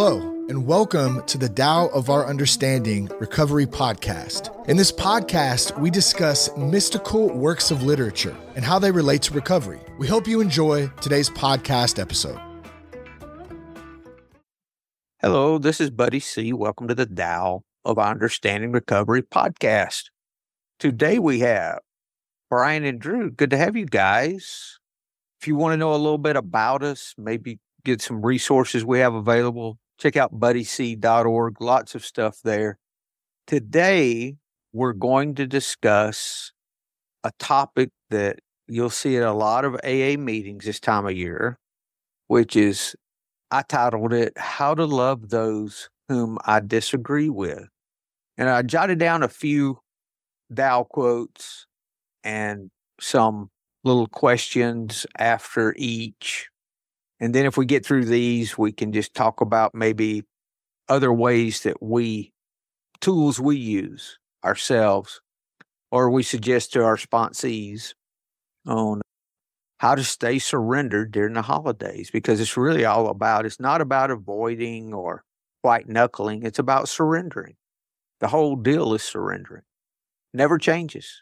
Hello, and welcome to the Tao of Our Understanding Recovery Podcast. In this podcast, we discuss mystical works of literature and how they relate to recovery. We hope you enjoy today's podcast episode. Hello, this is Buddy C. Welcome to the Tao of Our Understanding Recovery Podcast. Today we have Brian and Drew. Good to have you guys. If you want to know a little bit about us, maybe get some resources we have available, check out buddyc.org. Lots of stuff there. Today, we're going to discuss a topic that you'll see at a lot of AA meetings this time of year, which is, I titled it, How to Love Those Whom I Disagree With. And I jotted down a few Tao quotes and some little questions after each. And then if we get through these, we can just talk about maybe other ways that tools we use ourselves, or we suggest to our sponsees on how to stay surrendered during the holidays, because it's really all about, it's not about avoiding or white knuckling. It's about surrendering. The whole deal is surrendering. Never changes.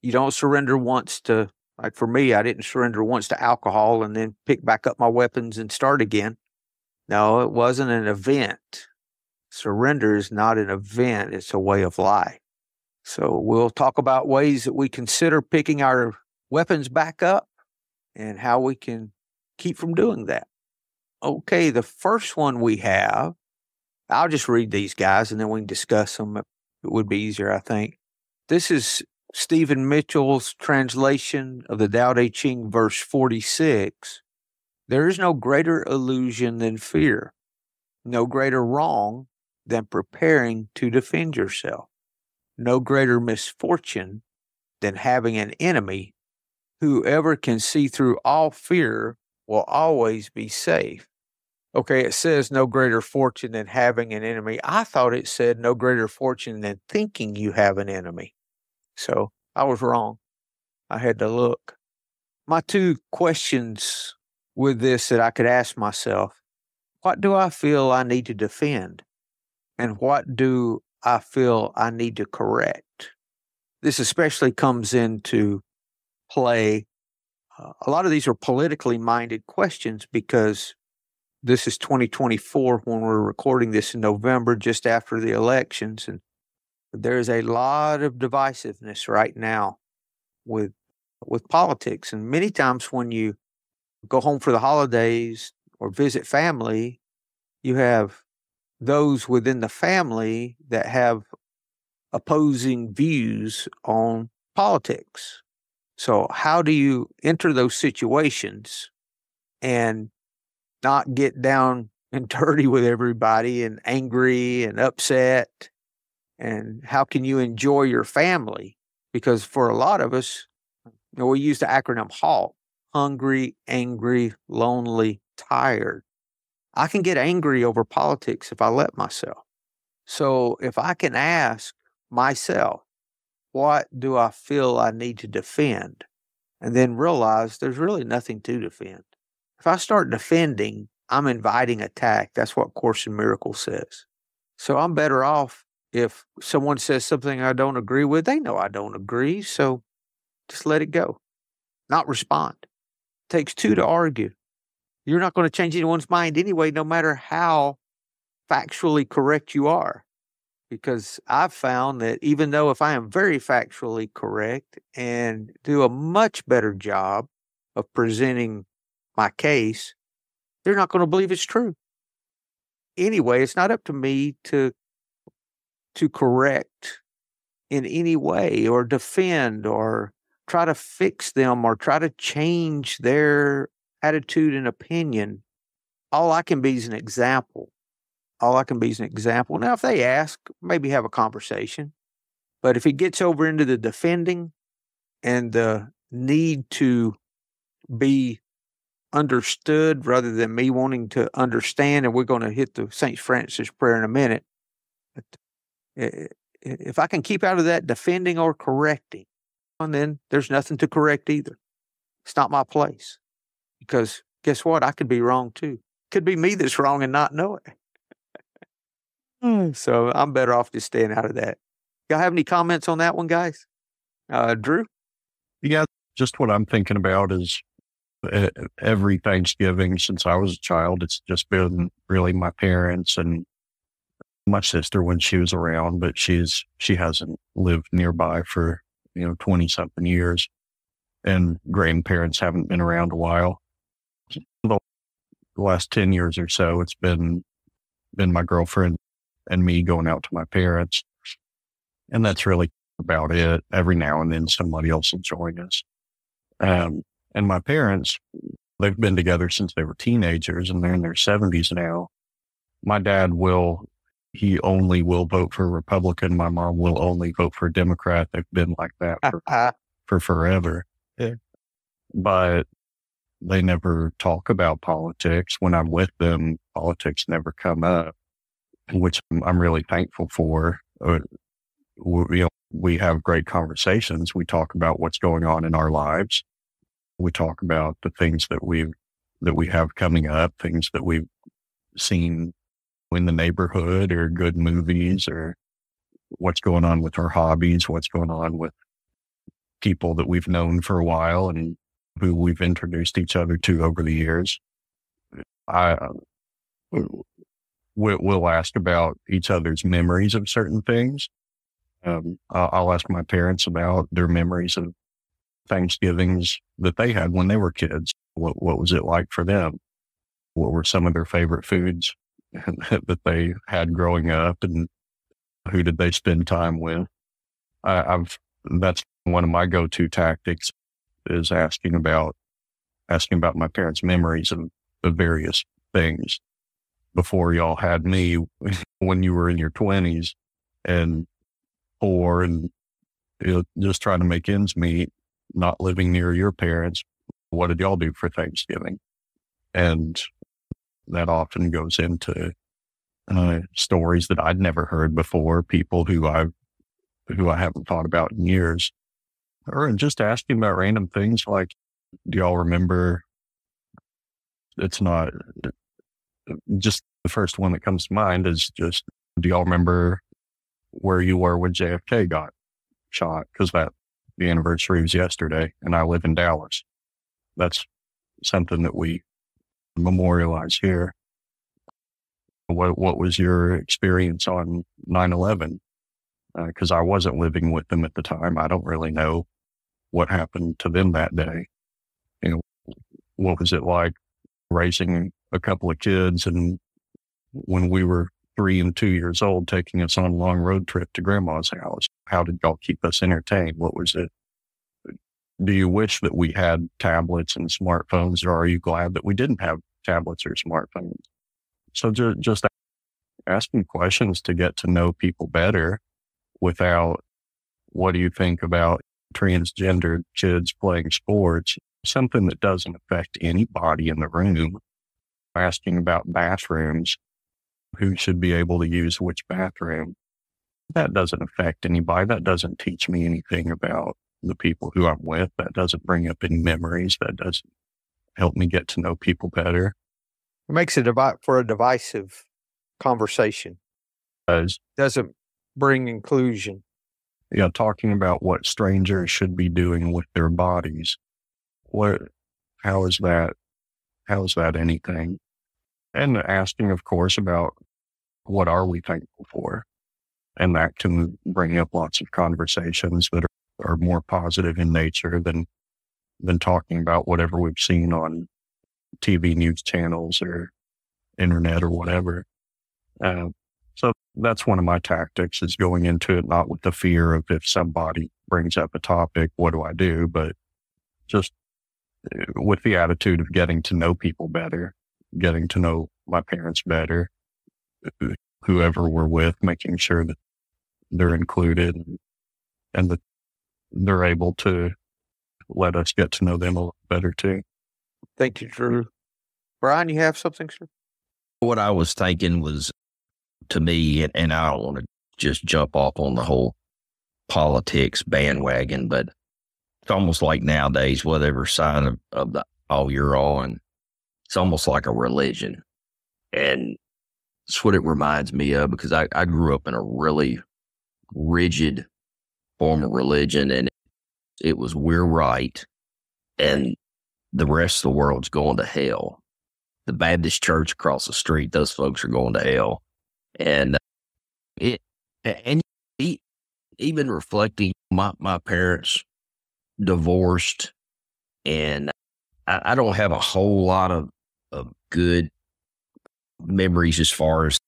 You don't surrender once to, like for me, I didn't surrender once to alcohol and then pick back up my weapons and start again. No, it wasn't an event. Surrender is not an event. It's a way of life. So we'll talk about ways that we consider picking our weapons back up and how we can keep from doing that. Okay, the first one we have, I'll just read these guys and then we can discuss them. It would be easier, I think. This is Stephen Mitchell's translation of the Tao Te Ching, verse 46. There is no greater illusion than fear, no greater wrong than preparing to defend yourself, no greater misfortune than having an enemy. Whoever can see through all fear will always be safe. Okay, it says no greater fortune than having an enemy. I thought it said no greater fortune than thinking you have an enemy. So I was wrong. I had to look. My two questions with this that I could ask myself: what do I feel I need to defend? And what do I feel I need to correct? This especially comes into play. A lot of these are politically minded questions because this is 2024 when we're recording this in November, just after the elections. And there's a lot of divisiveness right now with politics. And many times when you go home for the holidays or visit family, you have those within the family that have opposing views on politics. So how do you enter those situations and not get down and dirty with everybody and angry and upset? And how can you enjoy your family? Because for a lot of us, we use the acronym HALT: hungry, angry, lonely, tired. I can get angry over politics if I let myself. So if I can ask myself, what do I feel I need to defend? And then realize there's really nothing to defend. If I start defending, I'm inviting attack. That's what Course in Miracles says. So I'm better off if someone says something I don't agree with. They know I don't agree, so just let it go. Not respond. It takes two to argue. You're not going to change anyone's mind anyway, no matter how factually correct you are. Because I've found that even though if I am very factually correct and do a much better job of presenting my case, they're not going to believe it's true. Anyway, it's not up to me to correct in any way or defend or try to fix them or try to change their attitude and opinion. All I can be is an example. Now, if they ask, maybe have a conversation. But if it gets over into the defending and the need to be understood rather than me wanting to understand, and we're going to hit the St. Francis prayer in a minute. If I can keep out of that defending or correcting, and then there's nothing to correct either. It's not my place. Because guess what? I could be wrong too. Could be me that's wrong and not know it. So I'm better off just staying out of that. Y'all have any comments on that one, guys? Drew? Yeah, just what I'm thinking about is every Thanksgiving since I was a child, it's just been really my parents and my sister when she was around, but she hasn't lived nearby for, 20 something years, and grandparents haven't been around a while. The last 10 years or so, it's been my girlfriend and me going out to my parents. And that's really about it. Every now and then somebody else will join us. And my parents, they've been together since they were teenagers and they're in their 70s now. My dad he only will vote for Republican. My mom will only vote for Democrat. They've been like that for forever. Yeah. But they never talk about politics. When I'm with them, politics never come up, which I'm really thankful for. We have great conversations. We talk about what's going on in our lives. We talk about the things that we have coming up, things that we've seen in the neighborhood, or good movies, or what's going on with our hobbies, what's going on with people that we've known for a while and who we've introduced each other to over the years. We'll ask about each other's memories of certain things. I'll ask my parents about their memories of Thanksgivings that they had when they were kids. What was it like for them? What were some of their favorite foods that they had growing up, and who did they spend time with? That's one of my go-to tactics, is asking about my parents' memories of various things before y'all had me when you were in your 20s and poor and just trying to make ends meet, not living near your parents. What did y'all do for Thanksgiving? And that often goes into stories that I'd never heard before, people who I haven't thought about in years, or just asking about random things like, do y'all remember? It's not just the first one that comes to mind is just, do y'all remember where you were when JFK got shot? Because the anniversary was yesterday, and I live in Dallas. That's something that we memorialize here. What was your experience on 9/11? Because I wasn't living with them at the time. I don't really know what happened to them that day. What was it like raising a couple of kids, and when we were 3 and 2 years old, taking us on a long road trip to grandma's house? How did y'all keep us entertained? What was it? Do you wish that we had tablets and smartphones, or are you glad that we didn't have tablets or smartphones? So just asking questions to get to know people better, without, what do you think about transgender kids playing sports? Something that doesn't affect anybody in the room. Asking about bathrooms, who should be able to use which bathroom. That doesn't affect anybody. That doesn't teach me anything about the people who I'm with. That doesn't bring up any memories. That doesn't help me get to know people better. It makes it for a divisive conversation. Doesn't bring inclusion. Yeah, talking about what strangers should be doing with their bodies. How is that anything? And asking, of course, about what are we thankful for? And that can bring up lots of conversations that are more positive in nature than talking about whatever we've seen on TV news channels or internet or whatever. So that's one of my tactics, is going into it not with the fear of, if somebody brings up a topic, what do I do? But just with the attitude of getting to know people better, getting to know my parents better, whoever we're with, making sure that they're included and that they're able to let us get to know them a little better too. Thank you, Drew. Brian, you have something, sir? What I was thinking was, to me, and I don't want to just jump off on the whole politics bandwagon, but it's almost like nowadays, whatever side of the all you're on, it's almost like a religion. And That's what it reminds me of, because I grew up in a really rigid form of religion, and it was we're right and the rest of the world's going to hell. The Baptist church across the street, those folks are going to hell. And even reflecting, my parents divorced, and I don't have a whole lot of good memories as far as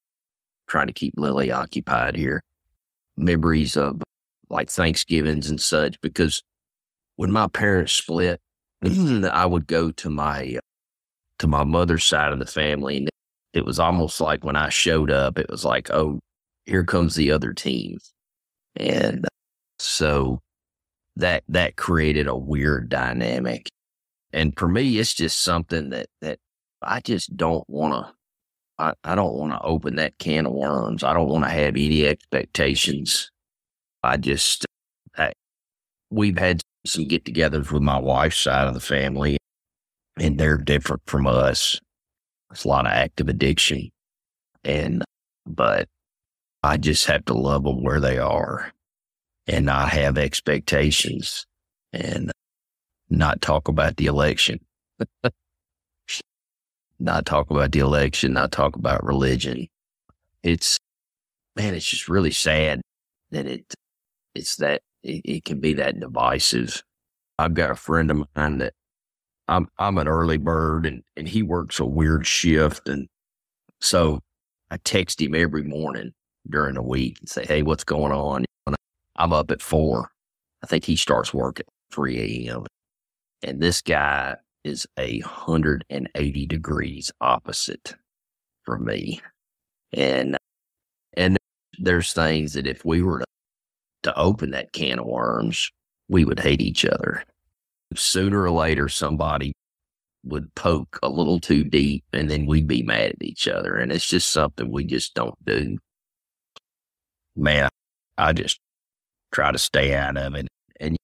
trying to keep Lily occupied here. Memories of like Thanksgivings and such, because when my parents split, I would go to my mother's side of the family, and it was almost like when I showed up, it was like, oh, here comes the other team. And so that created a weird dynamic. And for me, it's just something that I just don't want to, I don't want to open that can of worms. I don't want to have any expectations. We've had some get-togethers with my wife's side of the family, and they're different from us. It's a lot of active addiction, but I just have to love them where they are and not have expectations and not talk about the election. Not talk about the election, not talk about religion. It's just really sad that it can be that divisive. I've got a friend of mine that I'm an early bird, and he works a weird shift. And so I text him every morning during the week and say, hey, what's going on? I'm up at 4. I think he starts work at 3 a.m. And this guy is 180 degrees opposite from me. And there's things that if we were to open that can of worms, we would hate each other. Sooner or later, somebody would poke a little too deep, and then we'd be mad at each other. And it's just something we just don't do. Man, I just try to stay out of it and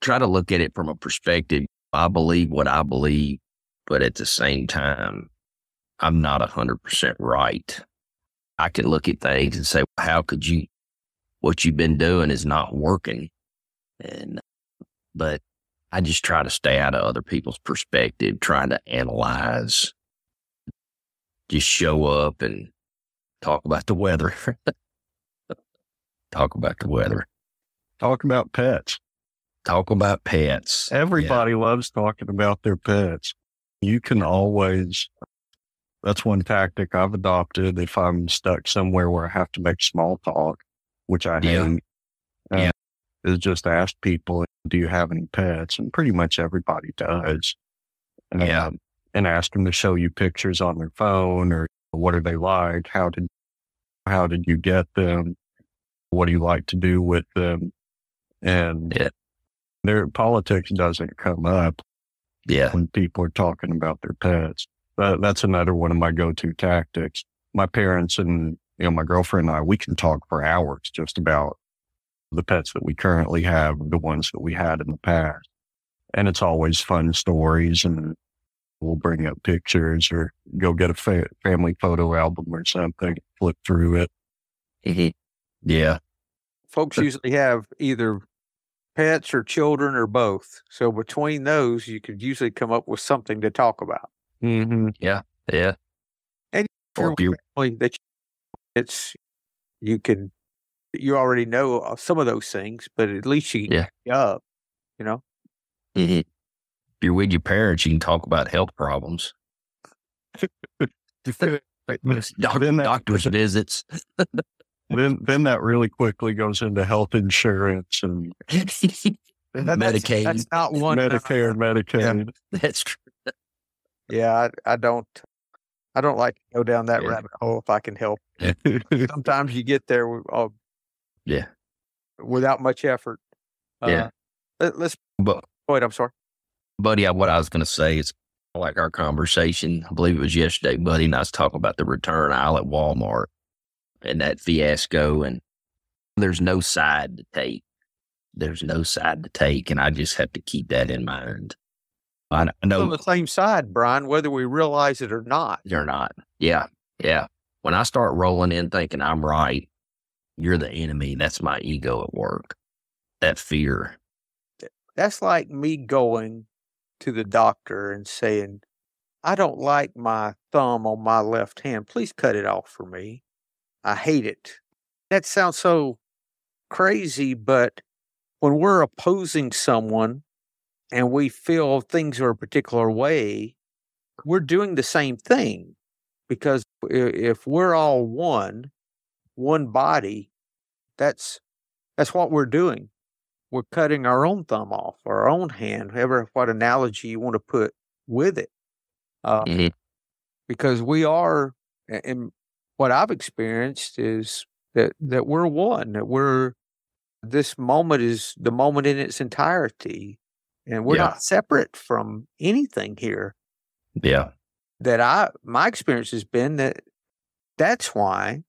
try to look at it from a perspective. I believe what I believe, but at the same time, I'm not 100% right. I can look at things and say, how could you, what you've been doing is not working. But I just try to stay out of other people's perspective, trying to analyze, just show up and talk about the weather. Talk about the weather. Talk about pets. Talk about pets. Everybody loves talking about their pets. You can always, that's one tactic I've adopted if I'm stuck somewhere where I have to make small talk, which I hate, is just ask people, do you have any pets? And pretty much everybody does. And ask them to show you pictures on their phone, or what are they like? How did you get them? What do you like to do with them? And their politics doesn't come up when people are talking about their pets. That's another one of my go-to tactics. My parents and my girlfriend and I, we can talk for hours just about the pets that we currently have, the ones that we had in the past. And it's always fun stories, and we'll bring up pictures or go get a family photo album or something, flip through it. Yeah. Folks usually have either pets or children or both. So between those, you could usually come up with something to talk about. Mm-hmm. Yeah. And you already know some of those things, but at least you can get up, If you're with your parents, you can talk about health problems. Doctor's visits. Then that really quickly goes into health insurance and Medicaid. That's not one. Medicare and Medicaid. Yeah, that's true. Yeah, I don't like to go down that rabbit hole if I can help. Sometimes you get there without much effort. Let's go ahead. I'm sorry. Buddy, what I was going to say is like our conversation, I believe it was yesterday, Buddy and I was talking about the return aisle at Walmart and that fiasco, and there's no side to take. And I just have to keep that in mind. I know on the same side, Brian, whether we realize it or not. They're not. Yeah. When I start rolling in thinking I'm right, you're the enemy. That's my ego at work. That fear. That's like me going to the doctor and saying, I don't like my thumb on my left hand. Please cut it off for me. I hate it. That sounds so crazy, but when we're opposing someone and we feel things are a particular way, we're doing the same thing. Because if we're all one body, that's what we're doing. We're cutting our own thumb off, our own hand, what analogy you want to put with it. Because we are, and what I've experienced is that we're one, this moment is the moment in its entirety, and we're not separate from anything here. Yeah. My experience has been that's why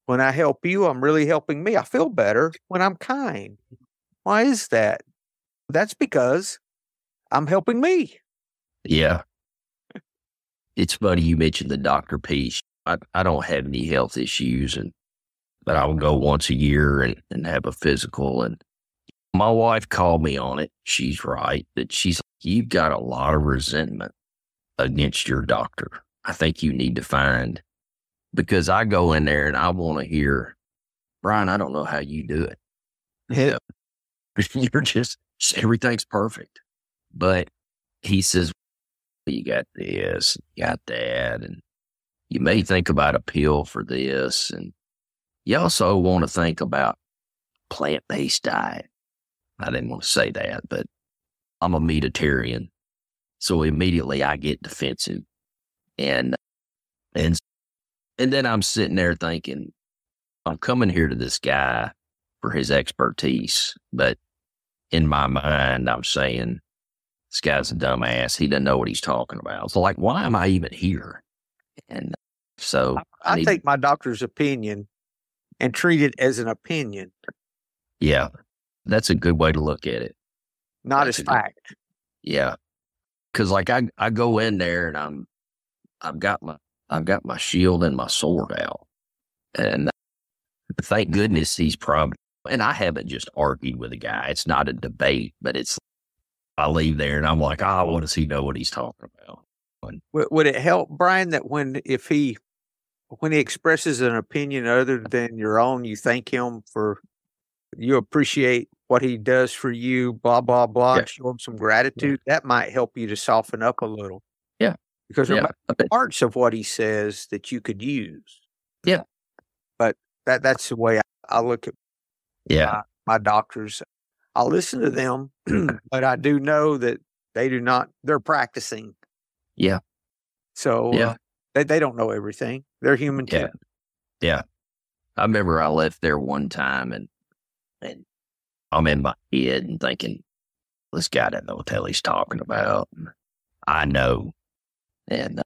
when I help you, I'm really helping me. I feel better when I'm kind. Why is that? That's because I'm helping me. Yeah. It's funny you mentioned the doctor piece. I don't have any health issues, but I will go once a year and have a physical. And my wife called me on it. She's right. That she's like, you've got a lot of resentment against your doctor. I think you need to find, because I go in there and I want to hear, Brian, I don't know how you do it. Yeah. You're just, everything's perfect. But he says, you got this, you got that, and you may think about a pill for this. And you also want to think about plant-based diet. I didn't want to say that, but I'm a meatitarian. So immediately I get defensive. And then I'm sitting there thinking, I'm coming here to this guy for his expertise. But in my mind, I'm saying, this guy's a dumbass. He doesn't know what he's talking about. So like, why am I even here? And so I take my doctor's opinion and treat it as an opinion. Yeah. That's a good way to look at it. Not as fact. Yeah. Cause like I go in there and I've got my shield and my sword out, and thank goodness he's probably, and I haven't just argued with a guy. It's not a debate, but it's, I leave there and I'm like, what does he know what he's talking about? Would it help, Brian, that when he expresses an opinion other than your own, you thank him you appreciate what he does for you, blah, blah, blah, and show him some gratitude? That might help you to soften up a little. Yeah. Because there might be parts of what he says that you could use. Yeah. But that's the way I look at my doctors. I'll listen to them, but I do know that they're practicing. Yeah. So they don't know everything. They're human too. Yeah. I remember I left there one time and I'm in my head and thinking, this guy doesn't know what the hell he's talking about. I know. And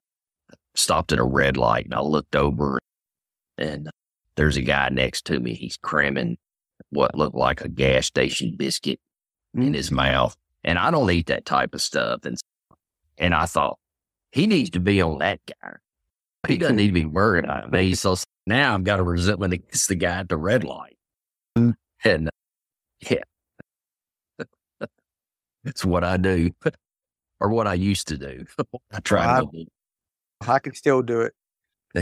stopped at a red light and I looked over and there's a guy next to me. He's cramming what looked like a gas station biscuit in his mouth. And I don't eat that type of stuff. And I thought, he needs to be on that guy. He doesn't need to be worried about me. So now I've got a resentment against the guy at the red light. And it's what I do, or what I used to do. I try to. I can still do it.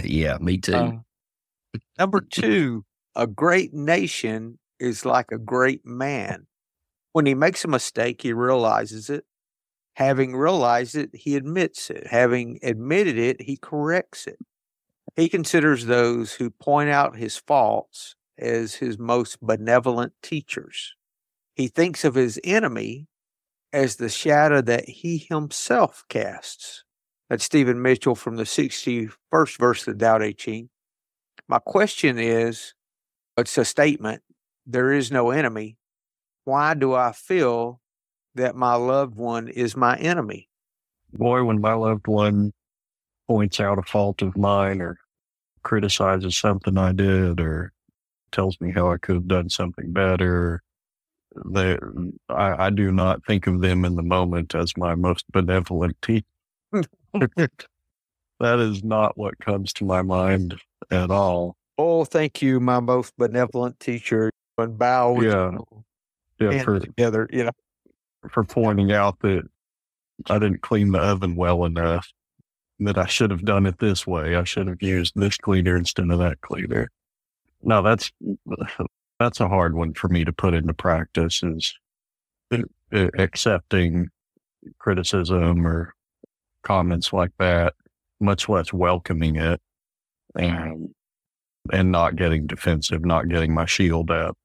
Yeah, me too. Number 2, a great nation is like a great man. When he makes a mistake, he realizes it. Having realized it, he admits it. Having admitted it, he corrects it. He considers those who point out his faults as his most benevolent teachers. He thinks of his enemy as the shadow that he himself casts. That's Stephen Mitchell from the 61st verse of the Tao Te Ching. My question is, it's a statement, there is no enemy. Why do I feel that my loved one is my enemy? Boy, when my loved one points out a fault of mine or criticizes something I did or tells me how I could have done something better, I do not think of them in the moment as my most benevolent teacher. That is not what comes to my mind. at all. Oh, thank you, my most benevolent teacher. And bow with hands together, for pointing out that I didn't clean the oven well enough, that I should have done it this way. I should have used this cleaner instead of that cleaner. No, that's a hard one for me to put into practice, is accepting criticism or comments like that, much less welcoming it, and not getting defensive, not getting my shield up,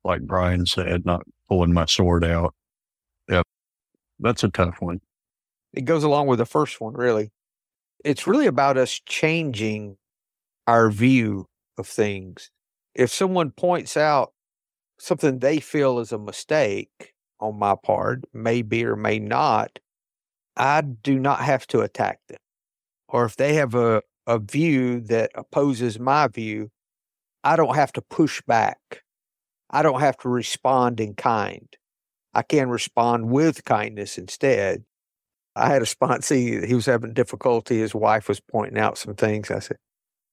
like Brian said, not pulling my sword out. Yeah, that's a tough one. It goes along with the first one, really. It's really about us changing our view of things. If someone points out something they feel is a mistake on my part, may be or may not, I do not have to attack them. Or if they have a view that opposes my view, I don't have to push back. I don't have to respond in kind. I can respond with kindness instead. I had a sponsee, he was having difficulty. His wife was pointing out some things. I said,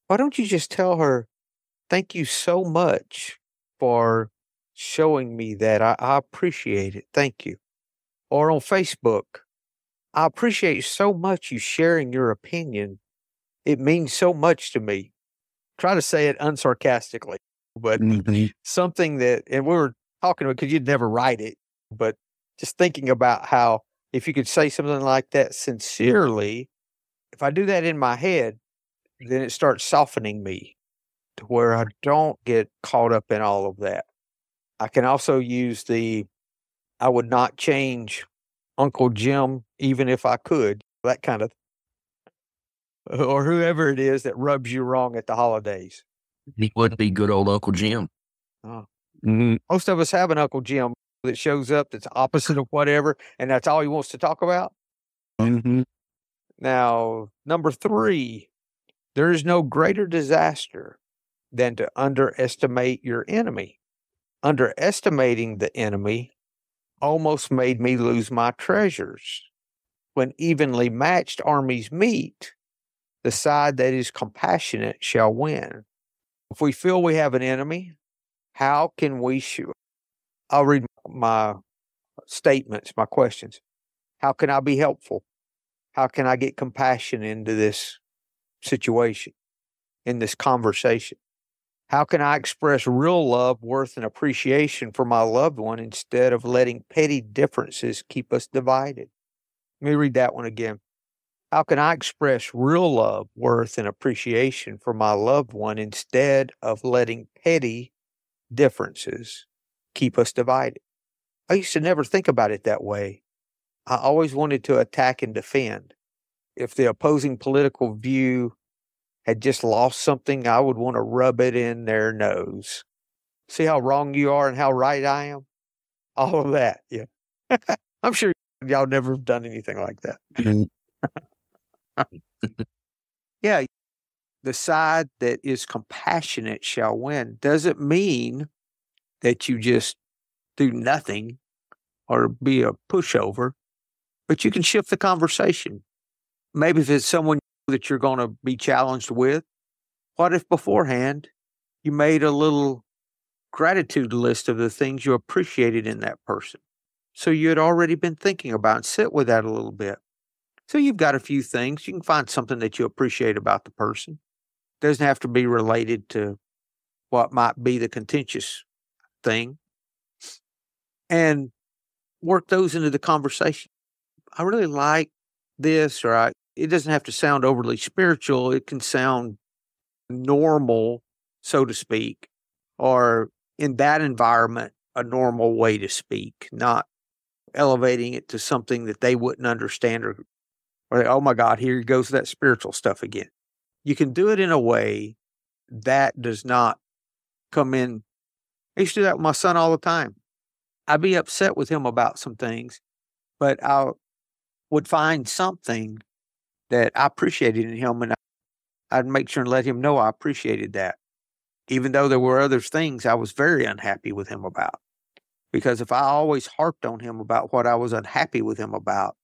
why don't you just tell her, thank you so much for showing me that. I appreciate it. Thank you. Or on Facebook, I appreciate so much you sharing your opinion. It means so much to me. Try to say it unsarcastically, but something that, and we were talking about, because you'd never write it, but just thinking about how if you could say something like that sincerely, if I do that in my head, then it starts softening me to where I don't get caught up in all of that. I can also use I would not change Uncle Jim even if I could, that kind of, or whoever it is that rubs you wrong at the holidays. He wouldn't be good old Uncle Jim. Most of us have an Uncle Jim that shows up that's opposite of whatever, and that's all he wants to talk about. Now, number 3, there is no greater disaster than to underestimate your enemy. Underestimating the enemy almost made me lose my treasures. When evenly matched armies meet, the side that is compassionate shall win. If we feel we have an enemy, how can we I'll read my statements, my questions. How can I be helpful? How can I get compassion into this situation, in this conversation? How can I express real love, worth, and appreciation for my loved one instead of letting petty differences keep us divided? Let me read that one again. How can I express real love, worth, and appreciation for my loved one instead of letting petty differences keep us divided? I used to never think about it that way. I always wanted to attack and defend. If the opposing political view had just lost something, I would want to rub it in their nose. See how wrong you are and how right I am? All of that, yeah. I'm sure y'all never have done anything like that. Yeah, the side that is compassionate shall win. Doesn't mean that you just do nothing or be a pushover, but you can shift the conversation. Maybe if it's someone that you're going to be challenged with, what if beforehand you made a little gratitude list of the things you appreciated in that person? So you had already been thinking about and sit with that a little bit. So you've got a few things. You can find something that you appreciate about the person. Doesn't have to be related to what might be the contentious thing. And work those into the conversation. I really like this, or it doesn't have to sound overly spiritual. It can sound normal, so to speak, or in that environment, a normal way to speak, not elevating it to something that they wouldn't understand or oh my God, here goes that spiritual stuff again. You can do it in a way that does not come in. I used to do that with my son all the time. I'd be upset with him about some things, but I would find something that I appreciated in him, and I'd make sure and let him know I appreciated that. Even though there were other things I was very unhappy with him about. Because if I always harped on him about what I was unhappy with him about,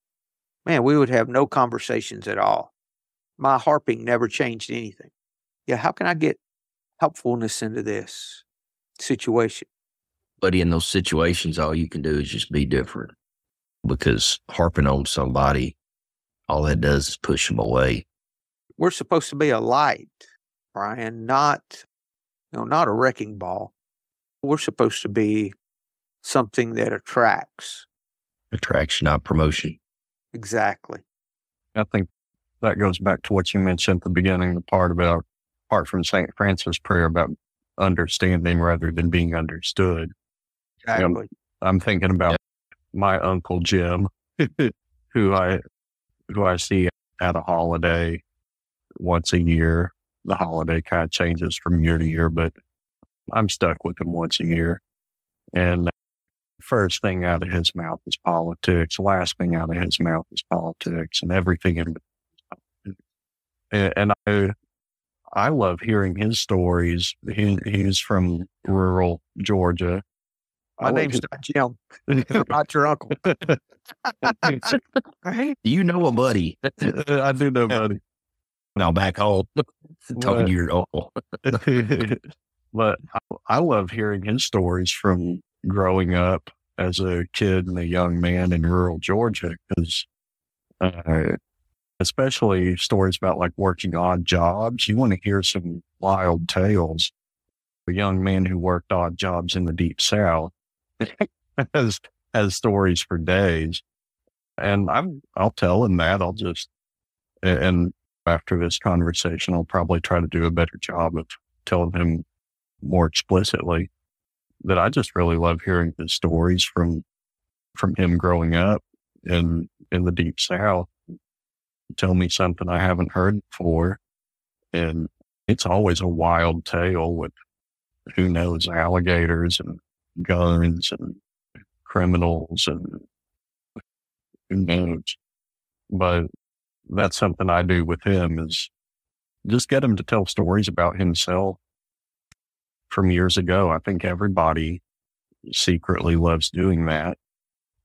man, we would have no conversations at all. My harping never changed anything. Yeah, how can I get helpfulness into this situation? But in those situations, all you can do is just be different, because harping on somebody, all that does is push them away. We're supposed to be a light, Brian, not a wrecking ball. We're supposed to be something that attracts. Attraction, not promotion. Exactly. I think that goes back to what you mentioned at the beginning, the part from St. Francis' prayer about understanding rather than being understood. Exactly. I'm thinking about my Uncle Jim, who I see at a holiday once a year. The holiday kind of changes from year to year, but I'm stuck with him once a year. And first thing out of his mouth is politics. Last thing out of his mouth is politics, and everything in between. And I love hearing his stories. He's from rural Georgia. My name's not Jim. I'm not your uncle. Do you know a buddy? I do know, buddy. Now back home, talking to your uncle. But I love hearing his stories from growing up as a kid and a young man in rural Georgia, because especially stories about like working odd jobs. You want to hear some wild tales. A young man who worked odd jobs in the Deep South has stories for days. And I'll tell him that. And after this conversation, I'll probably try to do a better job of telling him more explicitly that I just really love hearing the stories from him growing up in the Deep South. Tell me something I haven't heard before. And it's always a wild tale with, who knows, alligators and guns and criminals and who knows. But that's something I do with him, is just get him to tell stories about himself from years ago. I think everybody secretly loves doing that,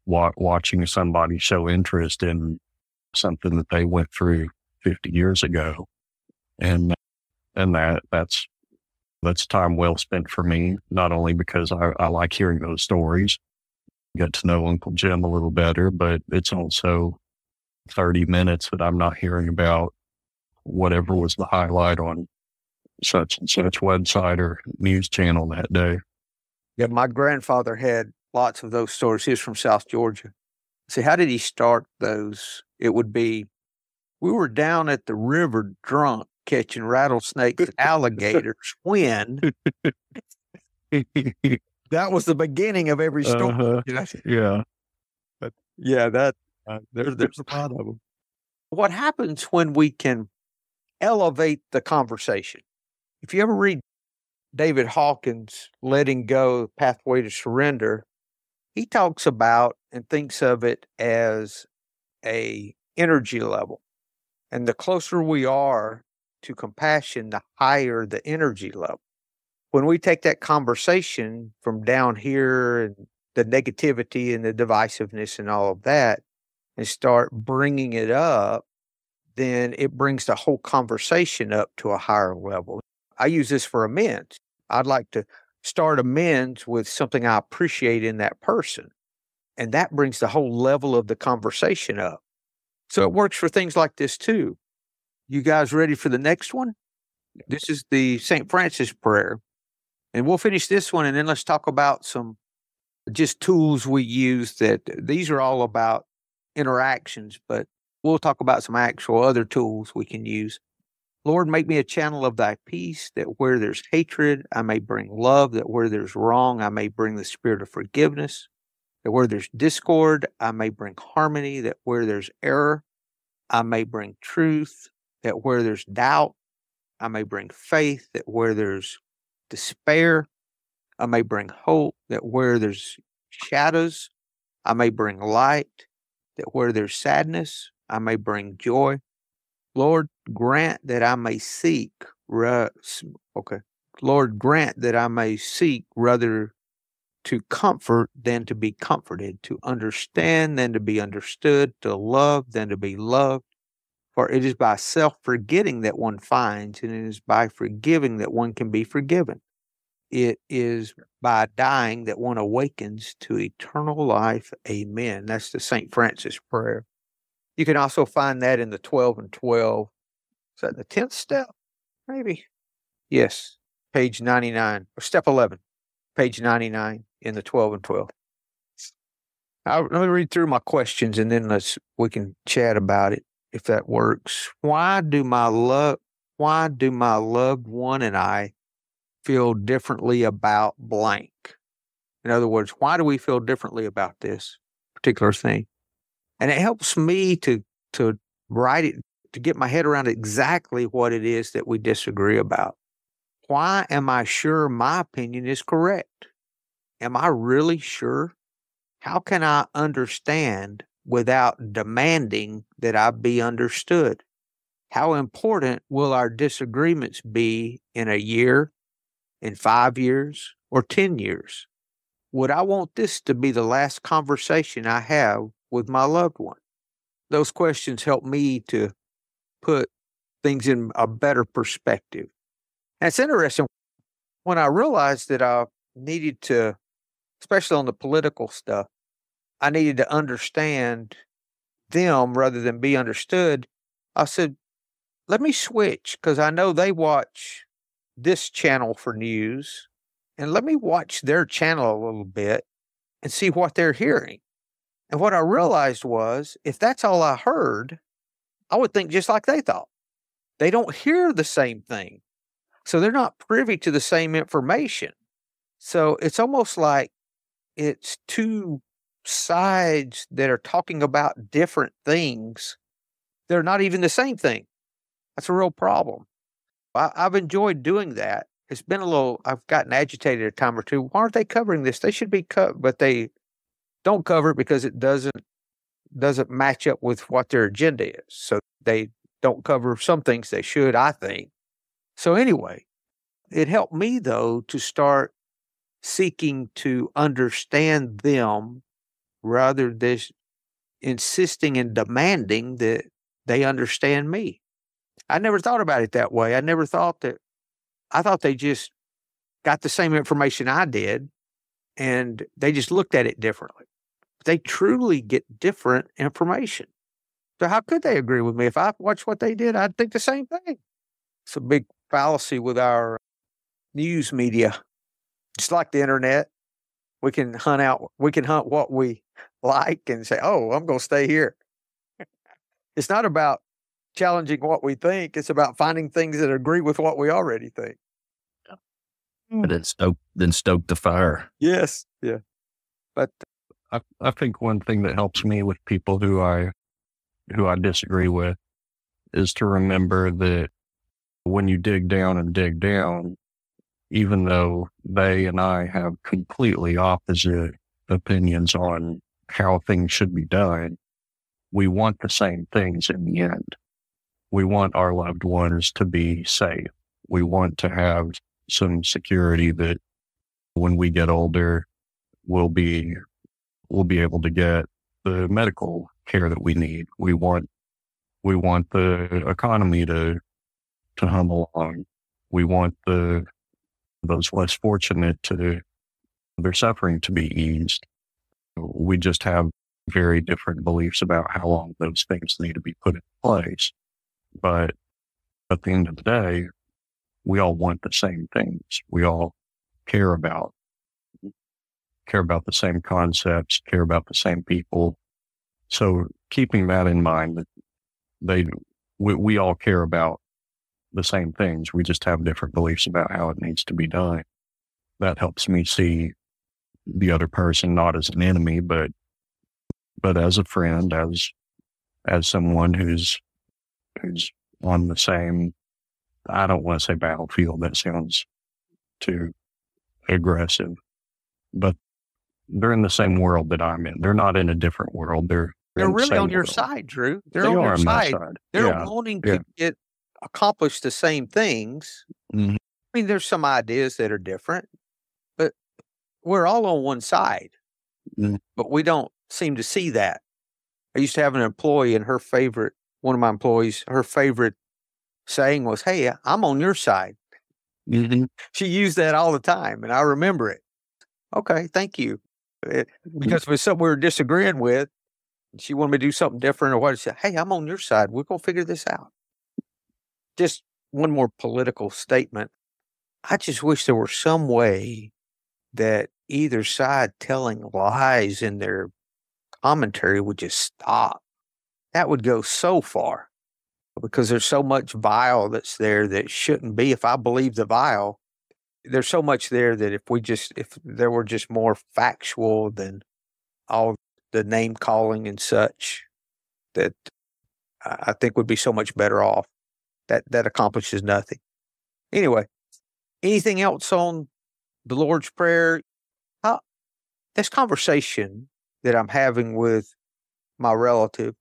watching somebody show interest in something that they went through 50 years ago. And that's time well spent for me, not only because I like hearing those stories, get to know Uncle Jim a little better, but it's also 30 minutes that I'm not hearing about whatever was the highlight on such and such website or news channel that day. Yeah, my grandfather had lots of those stories. He was from South Georgia. See, how did he start those? It would be, we were down at the river drunk catching rattlesnakes and alligators when that was the beginning of every story. Yeah. But yeah, there's a lot of them. What happens when we can elevate the conversation? If you ever read David Hawkins' Letting Go, Pathway to Surrender, he talks about and thinks of it as a energy level. And the closer we are to compassion, the higher the energy level. When we take that conversation from down here and the negativity and the divisiveness and all of that and start bringing it up, then it brings the whole conversation up to a higher level. I use this for amends. I'd like to start amends with something I appreciate in that person. And that brings the whole level of the conversation up. So it works for things like this too. You guys ready for the next one? This is the St. Francis prayer. And we'll finish this one, and then let's talk about some just tools we use. That these are all about interactions, but we'll talk about some actual other tools we can use. Lord, make me a channel of thy peace, that where there's hatred, I may bring love, that where there's wrong, I may bring the spirit of forgiveness, that where there's discord, I may bring harmony, that where there's error, I may bring truth, that where there's doubt, I may bring faith, that where there's despair, I may bring hope, that where there's shadows, I may bring light, that where there's sadness, I may bring joy. Lord, grant that I may seek, Lord, grant that I may seek rather to comfort than to be comforted, to understand than to be understood, to love than to be loved. For it is by self-forgetting that one finds, and it is by forgiving that one can be forgiven. It is by dying that one awakens to eternal life. Amen. That's the St. Francis prayer. You can also find that in the 12 and 12. Is that the 10th step? Maybe. Yes. Page 99, or step 11, page 99 in the 12 and 12. Let me read through my questions and then we can chat about it if that works. Why do my loved one and I feel differently about blank? In other words, why do we feel differently about this particular thing? And it helps me to write it, to get my head around exactly what it is that we disagree about. Why am I sure my opinion is correct? Am I really sure? How can I understand without demanding that I be understood? How important will our disagreements be in a year, in 5 years, or 10 years? Would I want this to be the last conversation I have with my loved one? Those questions help me to put things in a better perspective. And it's interesting, when I realized that I needed to, especially on the political stuff, I needed to understand them rather than be understood. I said, let me switch, because I know they watch this channel for news, and let me watch their channel a little bit and see what they're hearing. And what I realized was, if that's all I heard, I would think just like they thought. They don't hear the same thing. So they're not privy to the same information. So it's almost like it's two sides that are talking about different things. They're not even the same thing. That's a real problem. I've enjoyed doing that. It's been I've gotten agitated a time or two. Why aren't they covering this? They should be but they don't cover it because it doesn't match up with what their agenda is. So they don't cover some things they should, I think. So anyway, it helped me, though, to start seeking to understand them rather than insisting and demanding that they understand me. I never thought about it that way. I thought they just got the same information I did, and they just looked at it differently. They truly get different information. So how could they agree with me? If I watched what they did, I'd think the same thing. It's a big fallacy with our news media. It's like the internet. We can hunt what we like and say, oh, I'm going to stay here. It's not about challenging what we think. It's about finding things that agree with what we already think. But then stoke the fire. Yes. Yeah. But I think one thing that helps me with people who I disagree with is to remember that when you dig down, even though they and I have completely opposite opinions on how things should be done, we want the same things in the end. We want our loved ones to be safe. We want to have some security that when we get older, we'll be able to get the medical care that we need. We want the economy to hum along. We want those less fortunate their suffering to be eased. We just have very different beliefs about how long those things need to be put in place. But at the end of the day, we all want the same things. We all care about the same concepts, care about the same people. So keeping that in mind, that we all care about the same things. We just have different beliefs about how it needs to be done. That helps me see the other person not as an enemy, but as a friend, as someone who's on the same, I don't want to say battlefield, that sounds too aggressive, but they're in the same world that I'm in. They're not in a different world. They're really on your world. Side, Drew. They on are your on my side. side. They're wanting to accomplish the same things. Mm-hmm. I mean, there's some ideas that are different, but we're all on one side. Mm-hmm. But we don't seem to see that. I used to have an employee, and her favorite one of my employees, her favorite saying was, "Hey, I'm on your side." Mm-hmm. She used that all the time, and I remember it. Okay, thank you. Because if it's something we were disagreeing with, she wanted me to do something different or what, she said, "Hey, I'm on your side. We're going to figure this out." Just one more political statement. I just wish there were some way that either side telling lies in their commentary would just stop. That would go so far because there's so much vile that's there that shouldn't be. If I believe the vile, there's so much there that if there were just more factual than all the name calling and such, that I think would be so much better off. That accomplishes nothing. Anyway, anything else on the Lord's Prayer? This conversation that I'm having with my relative,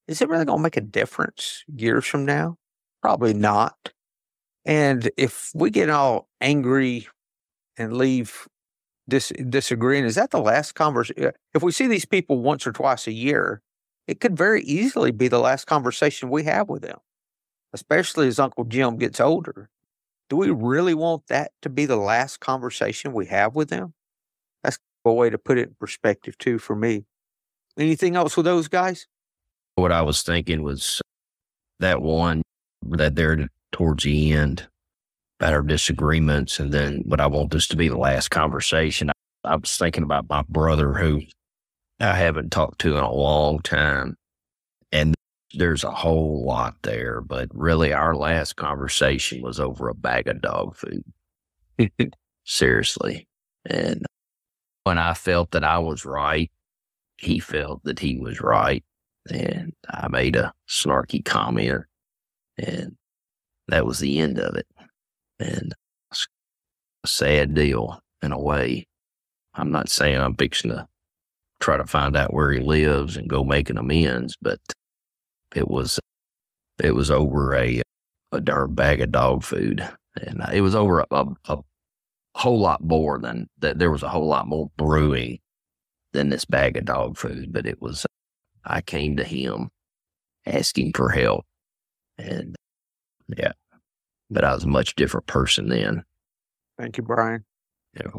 is it really going to make a difference years from now? Probably not. And if we get all angry and leave disagreeing, is that the last conversation? If we see these people once or twice a year, it could very easily be the last conversation we have with them, especially as Uncle Jim gets older. Do we really want that to be the last conversation we have with them? That's a way to put it in perspective, too, for me. Anything else with those guys? What I was thinking was that one that they're towards the end about our disagreements, and then what I want this to be the last conversation. I was thinking about my brother who I haven't talked to in a long time, and there's a whole lot there, but really our last conversation was over a bag of dog food. Seriously. And when I felt that I was right, he felt that he was right. And I made a snarky comment, and that was the end of it. And it's a sad deal in a way. I'm not saying I'm fixing to try to find out where he lives and go making amends, but it was over a darn bag of dog food. And it was over a whole lot more than that. There was a whole lot more brewing than this bag of dog food, but it was, I came to him asking for help, and yeah, but I was a much different person then. Thank you, Brian. Yeah.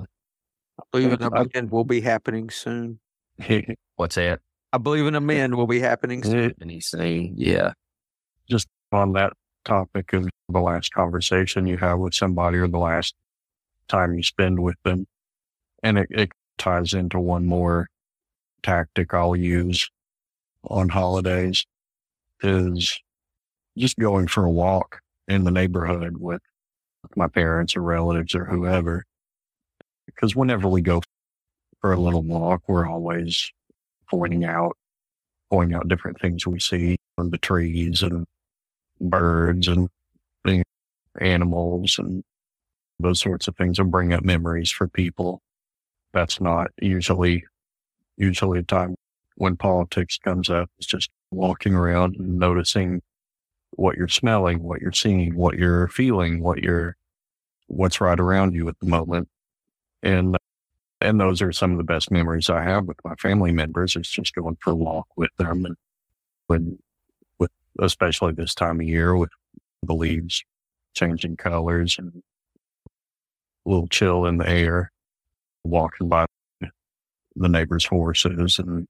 I believe an amend will be happening soon. What's that? I believe an amend will be happening soon. And he's saying, yeah. Just on that topic of the last conversation you have with somebody or the last time you spend with them, and it ties into one more tactic I'll use on holidays, is just going for a walk in the neighborhood with my parents or relatives or whoever. Because whenever we go for a little walk, we're always pointing out different things we see on the trees and birds and animals and those sorts of things, and bring up memories for people. That's not usually a time when politics comes up. It's just walking around and noticing what you're smelling, what you're seeing, what you're feeling, what's right around you at the moment. And those are some of the best memories I have with my family members. It's just going for a walk with them, and with especially this time of year with the leaves changing colors and a little chill in the air, walking by the neighbors' horses and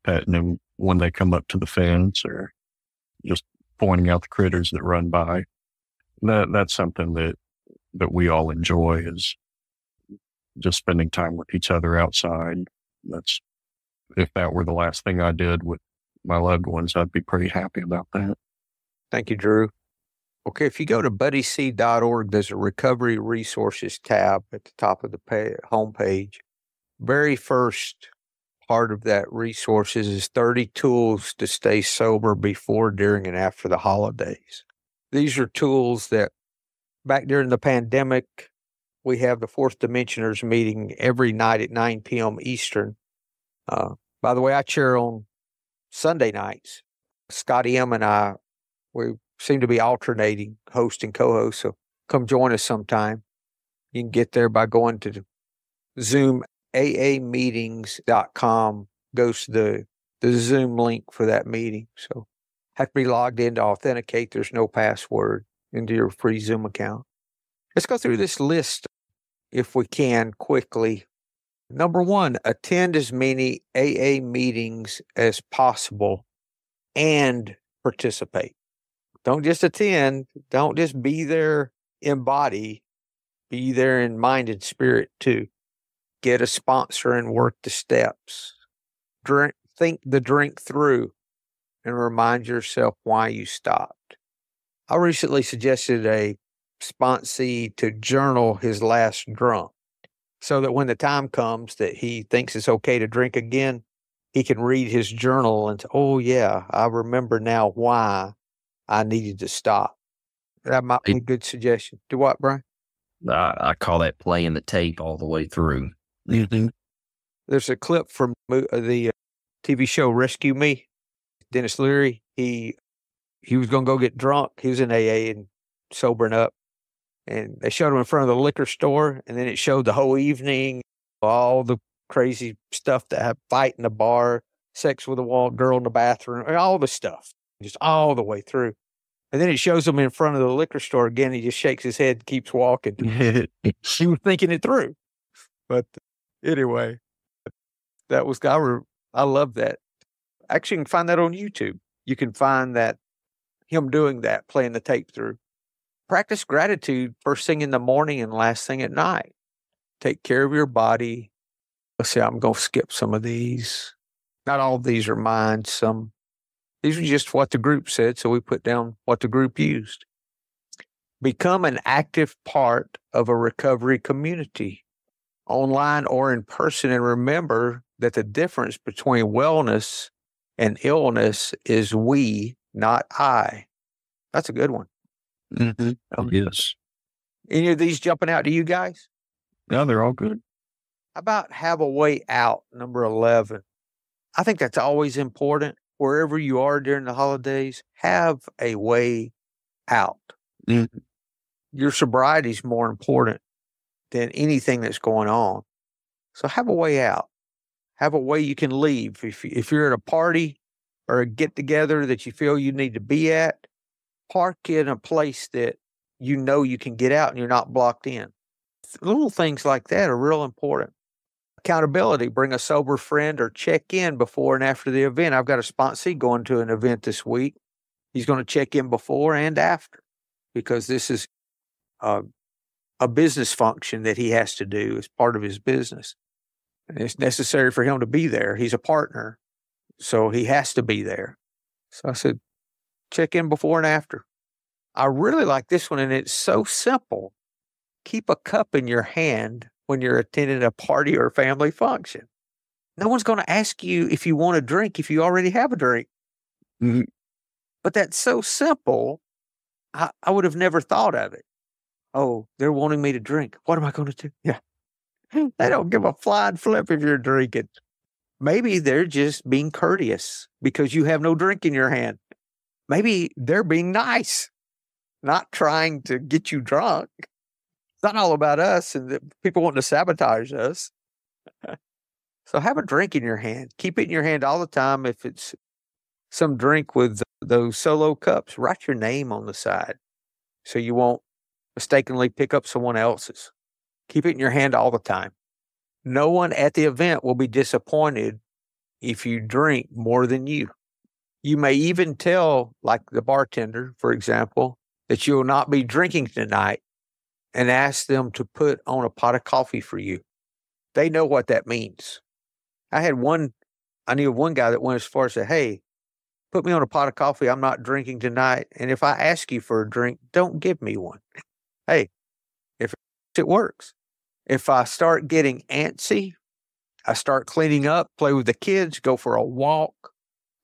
petting them when they come up to the fence, or just pointing out the critters that run by. That's something that we all enjoy, is just spending time with each other outside. If that were the last thing I did with my loved ones, I'd be pretty happy about that. Thank you, Drew. Okay, if you go to buddyc.org, there's a recovery resources tab at the top of the homepage. Very first part of that resources is 30 tools to stay sober before, during, and after the holidays. These are tools that back during the pandemic, we have the Fourth Dimensioners meeting every night at 9 p.m. Eastern. By the way, I chair on Sunday nights. Scotty M and I, we seem to be alternating host and co-host, so come join us sometime. You can get there by going to Zoom AAmeetings.com, goes to the Zoom link for that meeting. So Have to be logged in to authenticate. There's no password into your free Zoom account. Let's go through this list if we can quickly. Number 1, attend as many AA meetings as possible and participate. Don't just attend. Don't just be there in body. Be there in mind and spirit too. Get a sponsor and work the steps. Think the drink through and remind yourself why you stopped. I recently suggested a sponsee to journal his last drunk so that when the time comes that he thinks it's okay to drink again, he can read his journal and say, oh yeah, I remember now why I needed to stop. That might be a good suggestion. Do what, Brian? I call that playing the tape all the way through. Mm-hmm. There's a clip from the TV show Rescue Me. Dennis Leary, he was going to go get drunk. He was in AA and sobering up. And they showed him in front of the liquor store. And then it showed the whole evening, all the crazy stuff that happened, fight in the bar, sex with a girl in the bathroom, all the stuff, just all the way through. And then it shows him in front of the liquor store again. He just shakes his head and keeps walking. He was thinking it through. But anyway, that was, I love that. Actually, you can find that on YouTube. You can find that, him doing that, playing the tape through. Practice gratitude first thing in the morning and last thing at night. Take care of your body. Let's see, I'm going to skip some of these. Not all of these are mine. These are just what the group said, so we put down what the group used. Become an active part of a recovery community, online or in person, and remember that the difference between wellness and illness is we, not I. That's a good one. Mm-hmm. Oh, yes. Any of these jumping out to you guys? No, they're all good. How about have a way out, number 11? I think that's always important. Wherever you are during the holidays, have a way out. Mm-hmm. Your sobriety is more important than anything that's going on. So have a way out. Have a way you can leave. If you're at a party or a get-together that you feel you need to be at, park in a place that you know you can get out and you're not blocked in. Little things like that are real important. Accountability, bring a sober friend or check in before and after the event. I've got a sponsee going to an event this week. He's going to check in before and after because this is a business function that he has to do as part of his business. And it's necessary for him to be there. He's a partner, so he has to be there. So I said, check in before and after. I really like this one, and it's so simple. Keep a cup in your hand when you're attending a party or family function. No one's going to ask you if you want a drink if you already have a drink. Mm-hmm. But that's so simple. I would have never thought of it. Oh, they're wanting me to drink. What am I going to do? Yeah. They don't give a flying flip if you're drinking. Maybe they're just being courteous because you have no drink in your hand. Maybe they're being nice, not trying to get you drunk. It's not all about us and the people wanting to sabotage us. So have a drink in your hand. Keep it in your hand all the time. If it's some drink with those solo cups, write your name on the side so you won't mistakenly pick up someone else's. Keep it in your hand all the time. No one at the event will be disappointed if you drink more than you. You may even tell, like the bartender, for example, that you will not be drinking tonight and ask them to put on a pot of coffee for you. They know what that means. I knew one guy that went as far as to say, hey, put me on a pot of coffee. I'm not drinking tonight. And if I ask you for a drink, don't give me one. Hey, if it works. If I start getting antsy, I start cleaning up, play with the kids, go for a walk,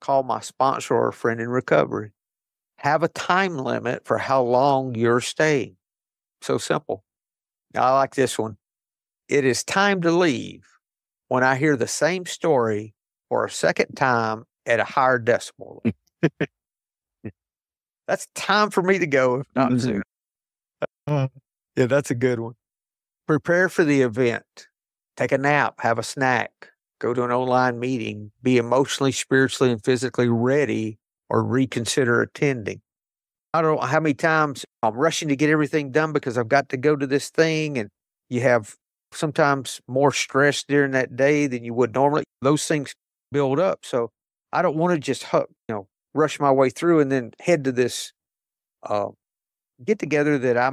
call my sponsor or a friend in recovery. Have a time limit for how long you're staying. So simple. I like this one. It is time to leave when I hear the same story for a second time at a higher decibel. That's time for me to go, if not sooner. Yeah, that's a good one. Prepare for the event. Take a nap, have a snack, go to an online meeting, be emotionally, spiritually, and physically ready or reconsider attending. I don't know how many times I'm rushing to get everything done because I've got to go to this thing, and you have sometimes more stress during that day than you would normally. Those things build up. So I don't want to just, rush my way through and then head to this get together that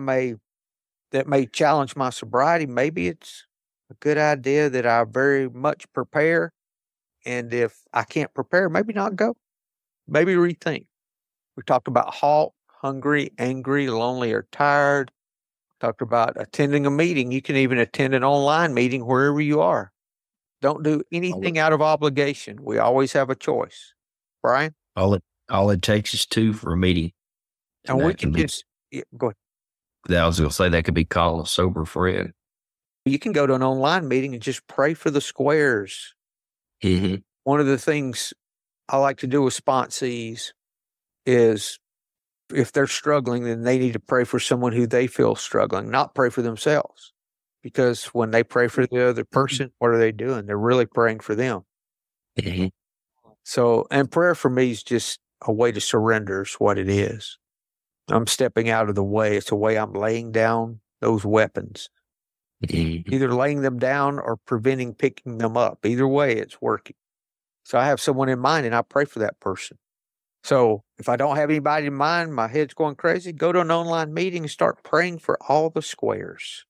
may challenge my sobriety. Maybe it's a good idea that I very much prepare. And if I can't prepare, maybe not go. Maybe rethink. We talked about halt, hungry, angry, lonely, or tired. Talked about attending a meeting. You can even attend an online meeting wherever you are. Don't do anything out of obligation. We always have a choice. Brian? All it takes is two for a meeting. And we can just go ahead. I was going to say that could be called a sober friend. You can go to an online meeting and just pray for the squares. Mm-hmm. One of the things I like to do with sponsees is if they're struggling, then they need to pray for someone who they feel struggling, not pray for themselves. Because when they pray for the other person, what are they doing? They're really praying for them. Mm-hmm. So, and prayer for me is just a way to surrender is what it is. I'm stepping out of the way. It's a way I'm laying down those weapons. Mm-hmm. Either laying them down or preventing picking them up. Either way, it's working. So I have someone in mind and I pray for that person. So if I don't have anybody in mind, my head's going crazy, go to an online meeting and start praying for all the squares.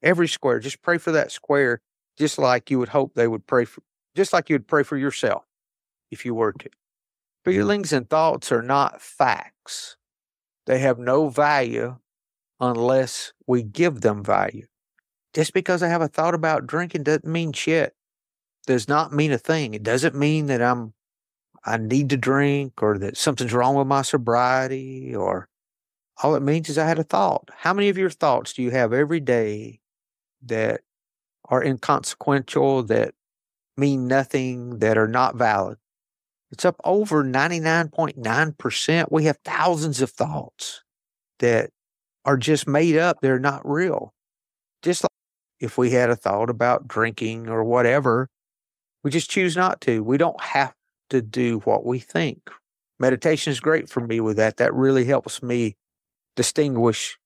Every square, just pray for that square, just like you would hope they would pray for, just like you would pray for yourself if you were to. Feelings and thoughts are not facts. They have no value unless we give them value. Just because I have a thought about drinking doesn't mean shit. Does not mean a thing. It doesn't mean that I need to drink or that something's wrong with my sobriety, or all it means is I had a thought. How many of your thoughts do you have every day that are inconsequential, that mean nothing, that are not valid? It's up over 99.9%. We have thousands of thoughts that are just made up. They're not real. Just like if we had a thought about drinking or whatever, we just choose not to. We don't have to do what we think. Meditation is great for me with that. That really helps me distinguish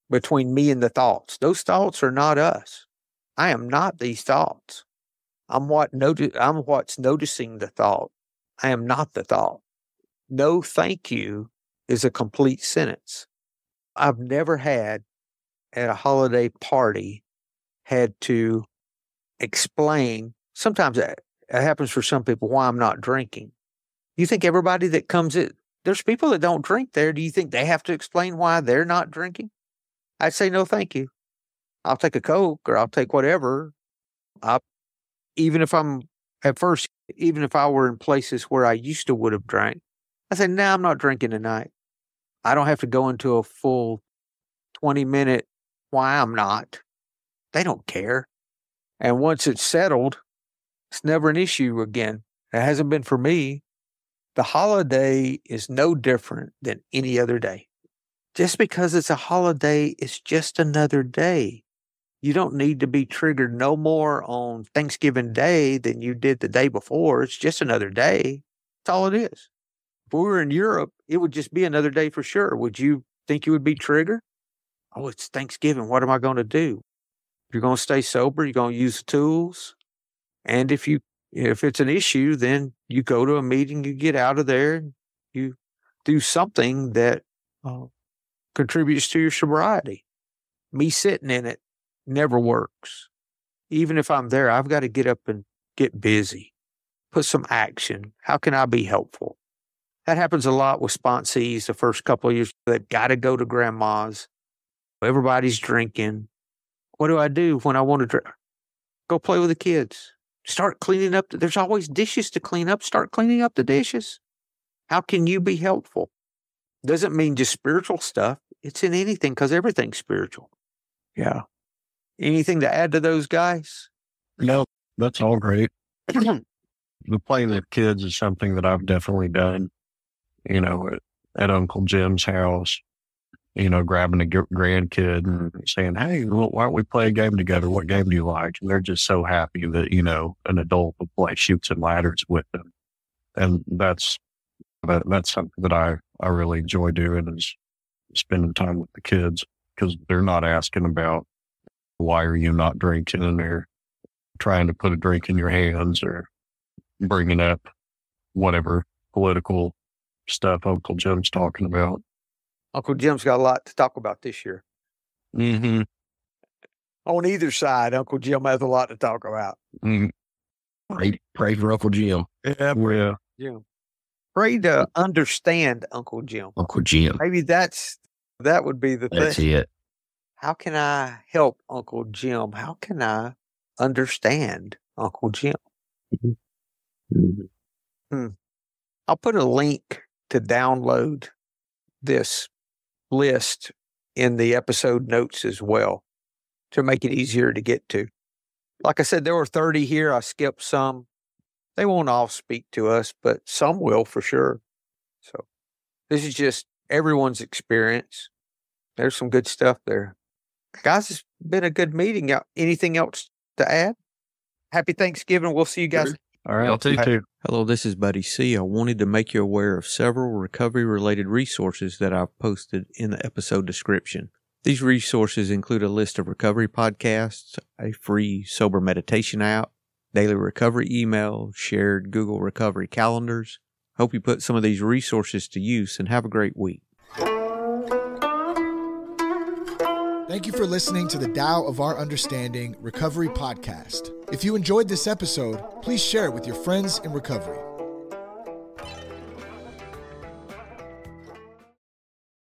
between me and the thoughts. Those thoughts are not us. I am not these thoughts. I'm what's noticing the thought. I am not the thought. No thank you is a complete sentence. I've never had at a holiday party had to explain. Sometimes it happens for some people why I'm not drinking. You think everybody that comes in, there's people that don't drink there. Do you think they have to explain why they're not drinking? I'd say no, thank you. I'll take a Coke or I'll take whatever. Even if I were in places where I used to would have drank, I say, no, I'm not drinking tonight. I don't have to go into a full 20-minute why I'm not. They don't care. And once it's settled, it's never an issue again. It hasn't been for me. The holiday is no different than any other day. Just because it's a holiday, it's just another day. You don't need to be triggered no more on Thanksgiving Day than you did the day before. It's just another day. That's all it is. If we were in Europe, it would just be another day for sure. Would you think you would be triggered? Oh, it's Thanksgiving. What am I going to do? You're going to stay sober. You're going to use the tools. And if it's an issue, then you go to a meeting, you get out of there, you do something that contributes to your sobriety. Me sitting in it never works. Even if I'm there, I've got to get up and get busy, put some action. How can I be helpful? That happens a lot with sponsees the first couple of years. They've got to go to grandma's. Everybody's drinking. What do I do when I want to drink? Go play with the kids. Start cleaning up. There's always dishes to clean up. Start cleaning up the dishes. How can you be helpful? Doesn't mean just spiritual stuff. It's in anything because everything's spiritual. Yeah. Anything to add to those guys? No, that's all great. The playing with kids is something that I've definitely done, at Uncle Jim's house, grabbing a grandkid and saying, hey, why don't we play a game together? What game do you like? And they're just so happy that, an adult will play Chutes and Ladders with them. And that's That's something that I really enjoy doing, is spending time with the kids, because they're not asking about why are you not drinking, and they're trying to put a drink in your hands or bringing up whatever political stuff Uncle Jim's talking about. Uncle Jim's got a lot to talk about this year. Mm-hmm. On either side, Uncle Jim has a lot to talk about. Mm-hmm. Pray for Uncle Jim. Yeah. Jim. Pray to understand Uncle Jim. Uncle Jim. Maybe that would be the That's thing. it. How can I help Uncle Jim? How can I understand Uncle Jim? Mm-hmm. I'll put a link to download this list in the episode notes as well to make it easier to get to. Like I said, there were 30 here. I skipped some. They won't all speak to us, but some will for sure. So this is just everyone's experience. There's some good stuff there. Guys, it's been a good meeting. Anything else to add? Happy Thanksgiving. We'll see you guys. All right. Y'all too. Hello, this is Buddy C. I wanted to make you aware of several recovery-related resources that I've posted in the episode description. These resources include a list of recovery podcasts, a free sober meditation app, daily recovery email, shared Google recovery calendars. Hope you put some of these resources to use and have a great week. Thank you for listening to the Tao of Our Understanding Recovery Podcast. If you enjoyed this episode, please share it with your friends in recovery.